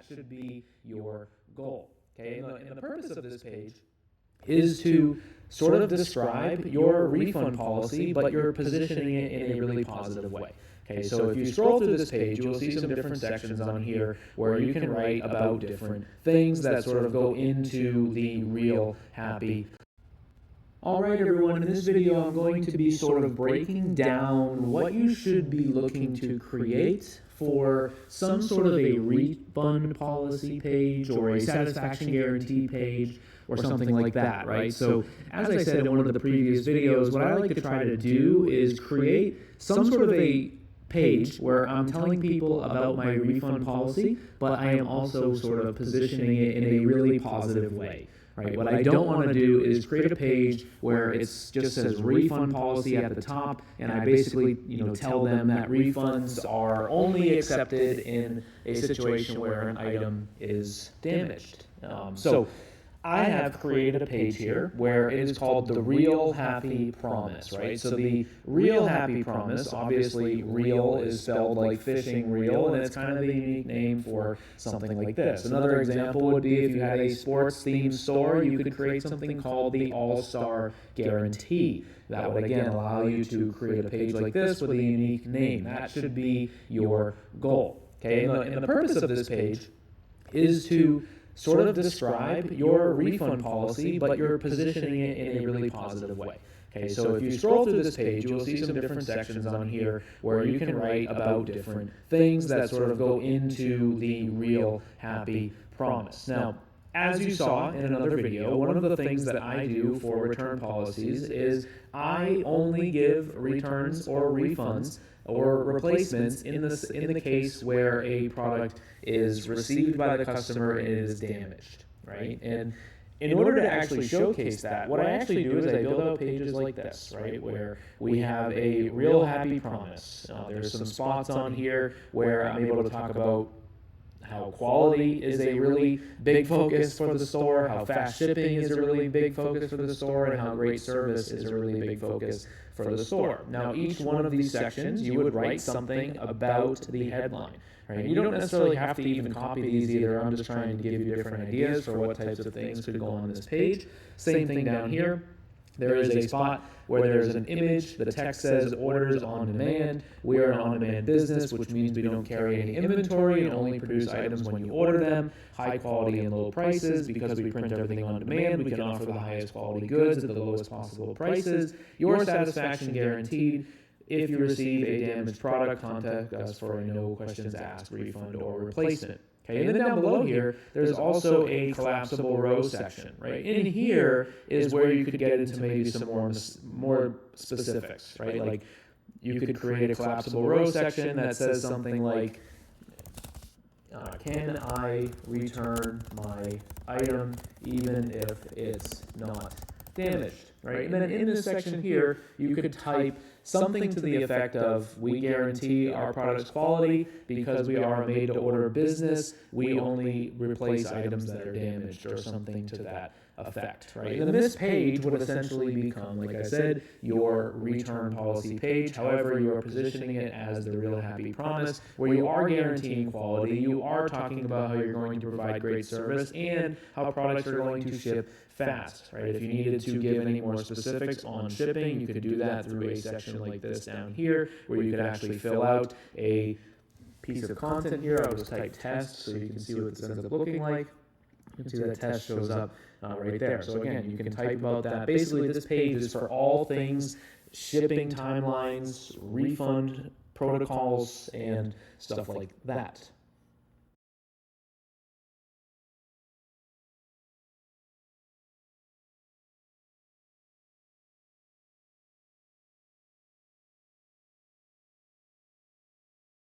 That should be your goal. Okay, and the purpose of this page is to sort of describe your refund policy, but you're positioning it in a really positive way. Okay, so if you scroll through this page, you'll see some different sections on here where you can write about different things that sort of go into the real happy. All right, everyone, in this video, I'm going to be sort of breaking down what you should be looking to create for some sort of a refund policy page or a satisfaction guarantee page or something like that, right? So as I said in one of the previous videos, what I like to try to do is create some sort of a page where I'm telling people about my refund policy, but I am also sort of positioning it in a really positive way. Right. What I don't want to do is create a page where it just says refund policy at the top, and I basically, tell them that refunds are only accepted in a situation where an item is damaged. So I have created a page here where it is called the Real Happy Promise, right? So the Real Happy Promise, obviously real is spelled like fishing reel, and it's kind of a unique name for something like this. Another example would be if you had a sports-themed store, you could create something called the All-Star Guarantee. That would, again, allow you to create a page like this with a unique name. That should be your goal, okay? And the purpose of this page is to sort of describe your refund policy, but you're positioning it in a really positive way. Okay, so if you scroll through this page, you'll see some different sections on here where you can write about different things that sort of go into the Real Happy Promise. Now, as you saw in another video, one of the things that I do for return policies is I only give returns or refunds or replacements in the case where a product is received by the customer and it is damaged, right? And in order to actually showcase that, what I actually do is I build out pages like this, right, where we have a Real Happy Promise. There's some spots on here where I'm able to talk about how quality is a really big focus for the store, how fast shipping is a really big focus for the store, and how great service is a really big focus for the store. Now, each one of these sections, you would write something about the headline. Right? You don't necessarily have to even copy these either. I'm just trying to give you different ideas for what types of things could go on this page. Same thing down here. There is a spot where there's an image. The text says orders on demand. We are an on-demand business, which means we don't carry any inventory and only produce items when you order them. High quality and low prices. Because we print everything on demand, we can offer the highest quality goods at the lowest possible prices. Your satisfaction guaranteed. If you receive a damaged product, contact us for a no questions asked refund or replacement. Okay, and then down below here, there's also a collapsible row section, right? In here is where you could get into maybe some more specifics, right? Like you could create a collapsible row section that says something like, can I return my item even if it's not damaged, right? And then in this section here, you could type something to the effect of, we guarantee our product's quality because we are a made-to-order business. We only replace items that are damaged or something to that effect, right? And then this page would essentially become, like I said, your return policy page. However, you are positioning it as the Real Happy Promise, where you are guaranteeing quality. You are talking about how you're going to provide great service and how products are going to ship fast, right? If you needed to give any more specifics on shipping, you could do that through a section like this down here, where you could actually fill out a piece of content here. I'll just type test so you can see what this ends up looking like. You can see that test shows up right there. So again, you can type about that. Basically, this page is for all things shipping timelines, refund protocols, and stuff like that.